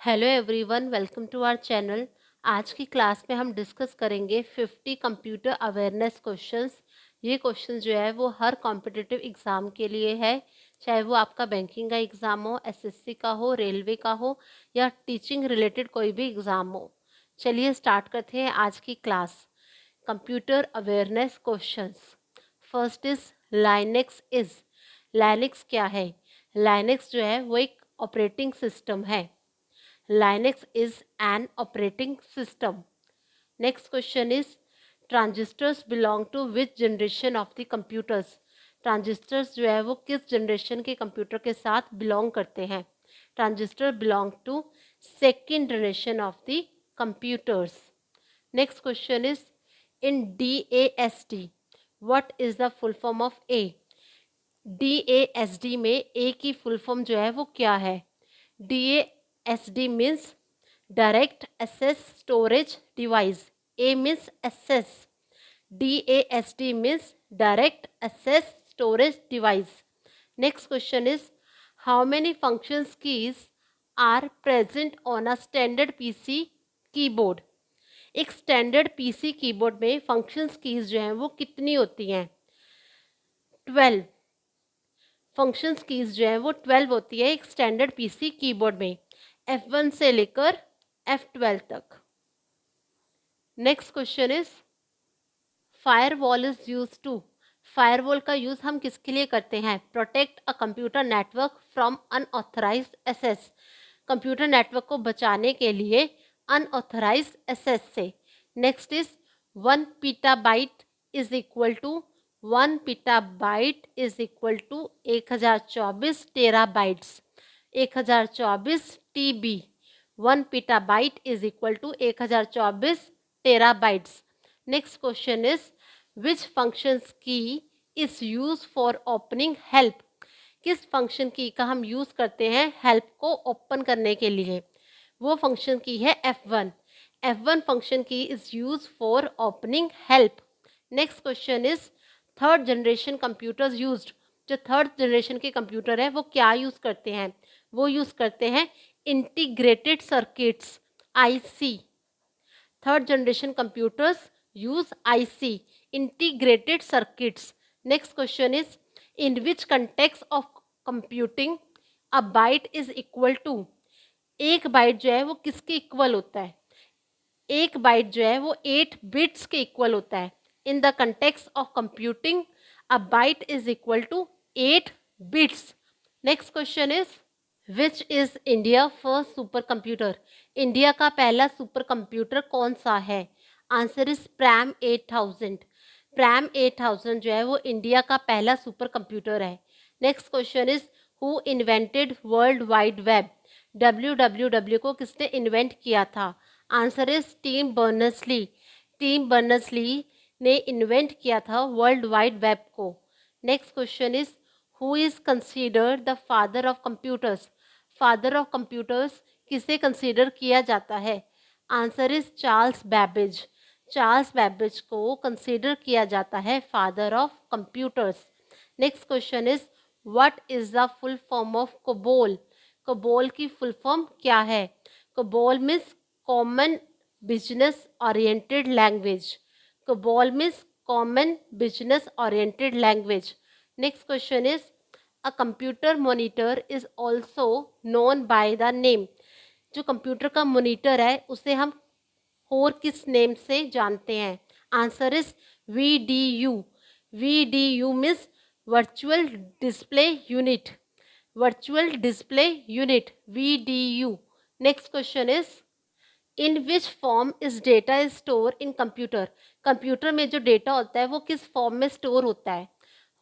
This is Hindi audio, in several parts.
Hello everyone, welcome to our channel. आज की क्लास में हम डिस्कस करेंगे 50 कंप्यूटर अवेयरनेस क्वेश्चंस। ये क्वेश्चन जो है वो हर कॉम्पिटिटिव एग्ज़ाम के लिए है, चाहे वो आपका बैंकिंग का एग्ज़ाम हो, एसएससी का हो, रेलवे का हो या टीचिंग रिलेटेड कोई भी एग्ज़ाम हो। चलिए स्टार्ट करते हैं आज की class. Computer awareness questions. First is Linux क्या है? लाइनेक्स जो है वो एक ऑपरेटिंग सिस्टम है। Linux is an operating system. Next question is transistors belong to which generation of the computers? Transistors जो है वो किस जनरेशन के कंप्यूटर के साथ बिलोंग करते हैं? Transistor belong to second generation of the computers. Next question is in DASD what is the full form of A? DASD में ए की फुल फॉर्म जो है वो क्या है? DASD means direct access storage device. A means access. DASD means direct access storage device. Next question is how many functions keys are present on a standard PC keyboard? एक स्टैंडर्ड पीसी कीबोर्ड में फंक्शंस कीज जो हैं वो कितनी होती हैं? 12 फंक्शंस कीज जो है वो 12 होती है एक स्टैंडर्ड पीसी कीबोर्ड में, F1 से लेकर F12 तक। Next question is firewall is use to. Firewall का यूज हम किसके लिए करते हैं? Protect a computer network from unauthorized access. Computer network को बचाने के लिए अनऑथराइज्ड एक्सेस से। Next is 1 petabyte is equal to 1 petabyte is equal to 1024 terabytes. 1024 TB। 1 petabyte is equal to 1024 terabytes. Next question is which functions key is used for opening help? किस फंक्शन की का हम यूज करते हैं हेल्प को ओपन करने के लिए? वो फंक्शन की है F1। F1 फंक्शन की is use for opening help. Next question is third generation computers used. जो थर्ड जनरेशन के कंप्यूटर है वो क्या यूज करते हैं? वो यूज करते हैं integrated circuits, IC। Third generation computers use IC, integrated circuits. Next question is in which context of computing a byte is equal to. एक बाइट जो है वो किसके इक्वल होता है? एक बाइट जो है वो 8 बिट्स के इक्वल होता है। In the context of computing a byte is equal to 8 bits. Next question is which is India first super computer. India का पहला सुपर कंप्यूटर कौन सा है? Answer is pram 8000। प्रैम 8000 जो है वो इंडिया का पहला सुपर कंप्यूटर है। Next question is who invented world wide web. WWW को किसने इन्वेंट किया था? Answer is Tim Berners Lee. Tim Berners Lee ने इन्वेंट किया था वर्ल्ड वाइड वेब को। Next question is who is considered the father of computers. Father of computers किसे कंसीडर किया जाता है? Answer is Charles Babbage. Charles Babbage को कंसीडर किया जाता है father of computers. Next question is what is the full form of COBOL. COBOL की फुल फॉर्म क्या है? COBOL means common business oriented language. COBOL means common business oriented language. Next question is a computer monitor is also known by the name. जो कंप्यूटर का मॉनिटर है उसे हम और किस नेम से जानते हैं? Answer is VDU। VDU means virtual display unit. Virtual display unit, VDU। Next question is in which form is data store in computer. Computer में जो डेटा होता है वो किस फॉर्म में स्टोर होता है?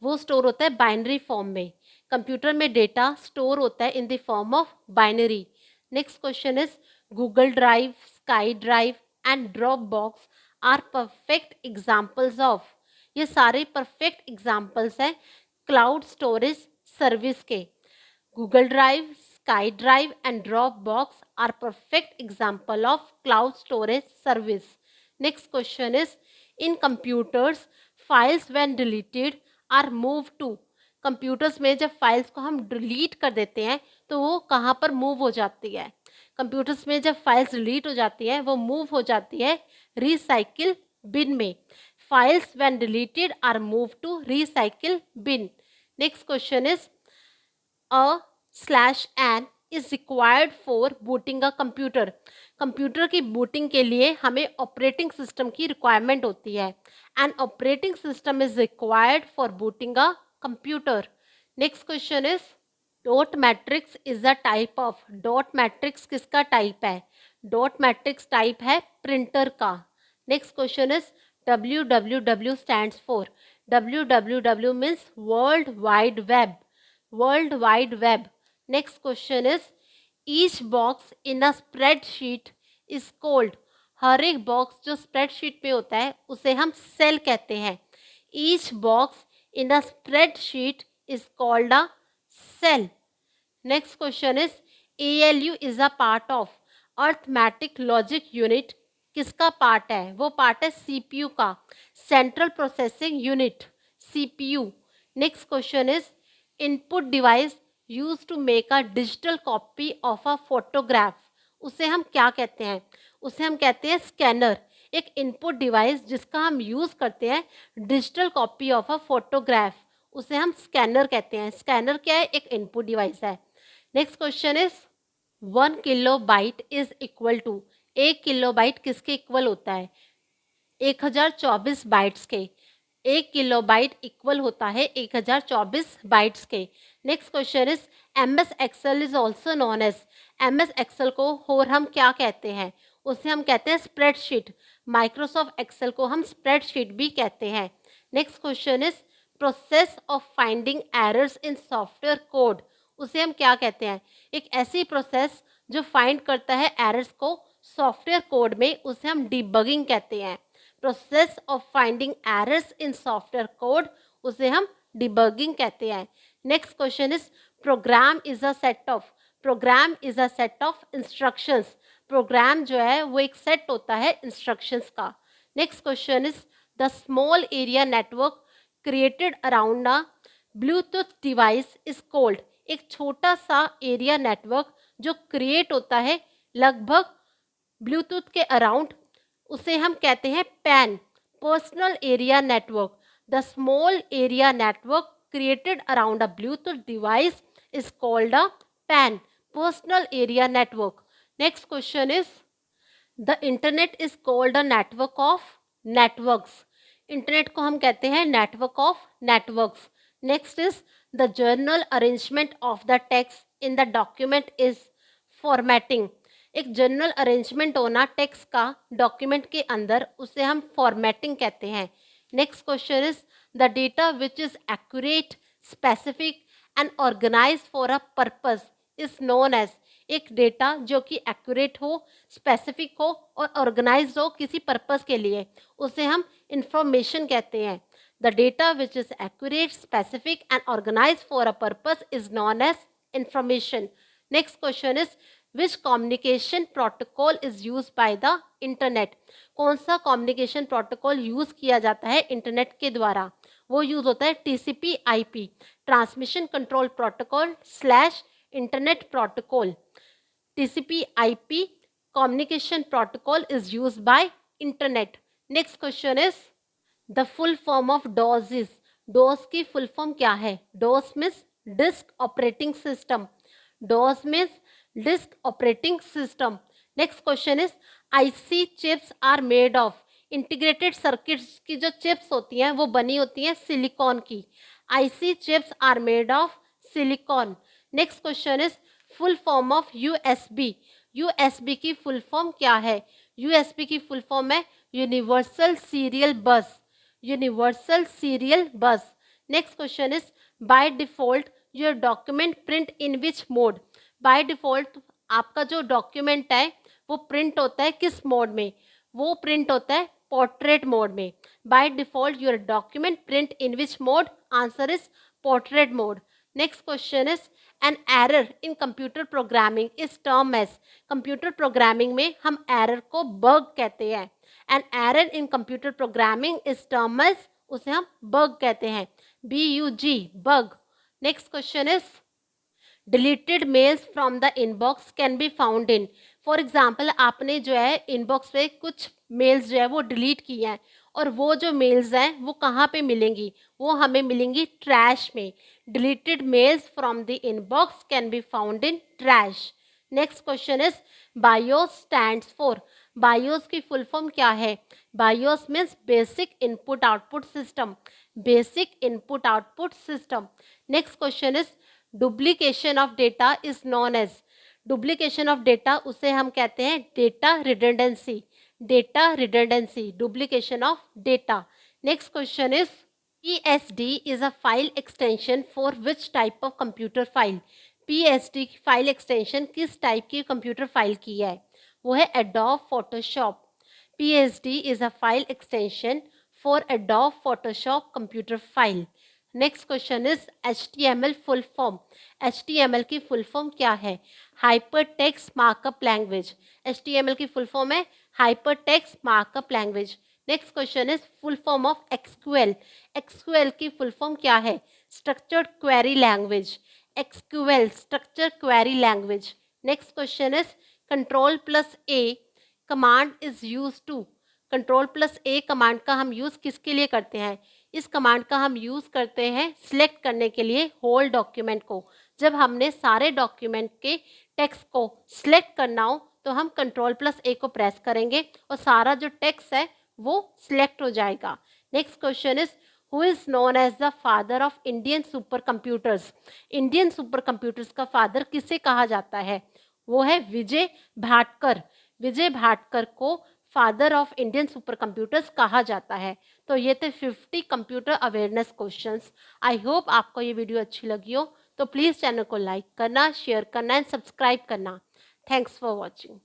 वो स्टोर होता है बाइनरी फॉर्म में। कंप्यूटर में डेटा स्टोर होता है in the form of binary. Next question is Google Drive, SkyDrive and Dropbox are perfect examples of. ये सारे परफेक्ट एग्जाम्पल्स हैं क्लाउड स्टोरेज सर्विस के। Google Drive, SkyDrive and Dropbox are perfect example of cloud storage service. Next question is in computers files when deleted are moved to। Computers में जब फाइल्स को हम डिलीट कर देते हैं तो वो कहाँ पर मूव हो जाती है? कंप्यूटर्स में जब फाइल्स डिलीट हो जाती हैं वो मूव हो जाती है रिसाइकिल बिन में. Files when deleted are move to recycle bin. Next question is /n is required for booting a computer. Computer की बूटिंग के लिए हमें ऑपरेटिंग सिस्टम की रिक्वायरमेंट होती है. An operating system is required for booting a computer. Next question is dot matrix is a type of. Dot matrix किसका टाइप है? डॉट मैट्रिक्स टाइप है प्रिंटर का. Next question is www stands for. www means world wide web. World wide web. Next question is each box in a spreadsheet is called. हर एक बॉक्स जो स्प्रेडशीट में होता है उसे हम सेल कहते हैं. Each box in a spreadsheet is called a cell. Next question is ALU is a part of. Arithmetic logic unit किसका पार्ट है? वो पार्ट है CPU का. Central processing unit CPU. Next question is input device use to make a digital copy of a photograph. उसे हम क्या कहते हैं? उसे हम कहते हैं स्कैनर. एक इनपुट डिवाइस जिसका हम यूज करते हैं digital copy of a photograph, उसे हम स्कैनर कहते हैं. स्कैनर क्या है? एक इनपुट डिवाइस है. Next question is 1 kilobyte is equal to. 1 kilobyte किसके इक्वल होता है? 1024 बाइट्स के. 1 किलोबाइट इक्वल होता है 1024 बाइट्स के. Next question is MS Excel is also known as. MS Excel को और हम क्या कहते हैं? उसे हम कहते हैं स्प्रेडशीट. माइक्रोसॉफ्ट एक्सेल को हम स्प्रेडशीट भी कहते हैं. Next question is process of finding errors in software code. उसे हम क्या कहते हैं? एक ऐसी प्रोसेस जो फाइंड करता है एरर्स को सॉफ्टवेयर कोड में, उसे हम डिबगिंग कहते हैं. Process of finding errors in software code, उसे हम डिबगिंग कहते हैं. Next question is program is a set of. Program is a set of instructions. Program जो है वो एक सेट होता है इंस्ट्रक्शंस का. Next question is the small area network created around a Bluetooth device is called. एक छोटा सा एरिया नेटवर्क जो क्रिएट होता है लगभग ब्लूटूथ के अराउंड, उसे हम कहते हैं pan. Personal area network. The small area network created around a Bluetooth device is called a pan. Personal area network. Next question is the internet is called a network of networks. Internet को हम कहते हैं network of networks. Next is the journal arrangement of the text in the document is formatting. एक जनरल अरेंजमेंट होना टेक्स्ट का डॉक्यूमेंट के अंदर, उसे हम फॉर्मेटिंग कहते हैं. Next question is the data which is accurate, specific and organize for a purpose is known as. एक डेटा जो कि एक्यूरेट हो, स्पेसिफिक हो और ऑर्गेनाइज हो किसी पर्पज के लिए, उसे हम इंफॉर्मेशन कहते हैं. The data which is accurate, specific and organize for a purpose is known as information. Next question is which communication protocol is use by the internet. कौन सा कम्युनिकेशन प्रोटोकॉल यूज किया जाता है इंटरनेट के द्वारा? वो यूज होता है TCP/IP, transmission control protocol / internet protocol. TCP/IP communication protocol is used by internet. Next question is the full form of DOS is. DOS की full form क्या है? DOS means disk operating system. DOS means disk operating system. Next question is IC chips are made of. Integrated circuits की जो चिप्स होती हैं वो बनी होती हैं सिलिकॉन की. IC chips are made of silicon. Next question is full form of USB. USB की फुल फॉर्म क्या है? USB की फुल फॉर्म है यूनिवर्सल सीरियल बस. यूनिवर्सल सीरियल बस. Next question is by default your document print in which mode. By default आपका जो डॉक्यूमेंट है वो प्रिंट होता है किस मोड में? वो प्रिंट होता है पोर्ट्रेट मोड में. By default your document print in which mode? Answer is portrait mode. Next question is an error in computer programming is term as. Computer programming में हम एरर को बग कहते हैं. An error in computer programming is term as, उसे हम बग कहते हैं. BUG bug. Next question is deleted mails from the inbox can be found in, for example आपने जो है इनबॉक्स पे कुछ मेल्स जो है वो डिलीट किए हैं और वो जो मेल्स हैं वो कहाँ पे मिलेंगी, वो हमें मिलेंगी ट्रैश में। Deleted mails from the inbox can be found in trash. Next question is BIOS stands for, BIOS की फुल फॉर्म क्या है? BIOS means basic input output system, basic input output system. Next question is duplication of data is known as, duplication of data उसे हम कहते हैं data redundancy, data redundancy, duplication of data. Next question is PSD is a file extension for which type of computer file? PSD की फाइल एक्सटेंशन किस टाइप की कंप्यूटर फाइल की है? वो है Adobe Photoshop। PSD is a file extension for Adobe Photoshop computer file। Next question is HTML full form, HTML की फुल फॉर्म क्या है? Hyper text markup language, HTML की फुल फॉर्म है hyper text markup language. Next question is full form of SQL, SQL की फुल फॉर्म क्या है? Structured query language, SQL structure query language. Next question is control plus A command is use to, control plus A command का हम यूज किसके लिए करते हैं? इस कमांड का हम यूज करते हैं सिलेक्ट करने के लिए होल डॉक्यूमेंट को। जब हमने सारे डॉक्यूमेंट के टेक्स्ट को सिलेक्ट करना हो तो हम कंट्रोल प्लस A को प्रेस करेंगे और सारा जो टेक्स्ट है वो सिलेक्ट हो जाएगा। Next question is who is known as the father of Indian super computers, Indian super computers का फादर किसे कहा जाता है? वो है विजय भाटकर, विजय भाटकर को father of Indian super computers कहा जाता है। तो ये थे 50 computer awareness questions. I hope आपको ये वीडियो अच्छी लगी हो, तो प्लीज़ चैनल को लाइक करना, शेयर करना एंड सब्सक्राइब करना। Thanks for watching.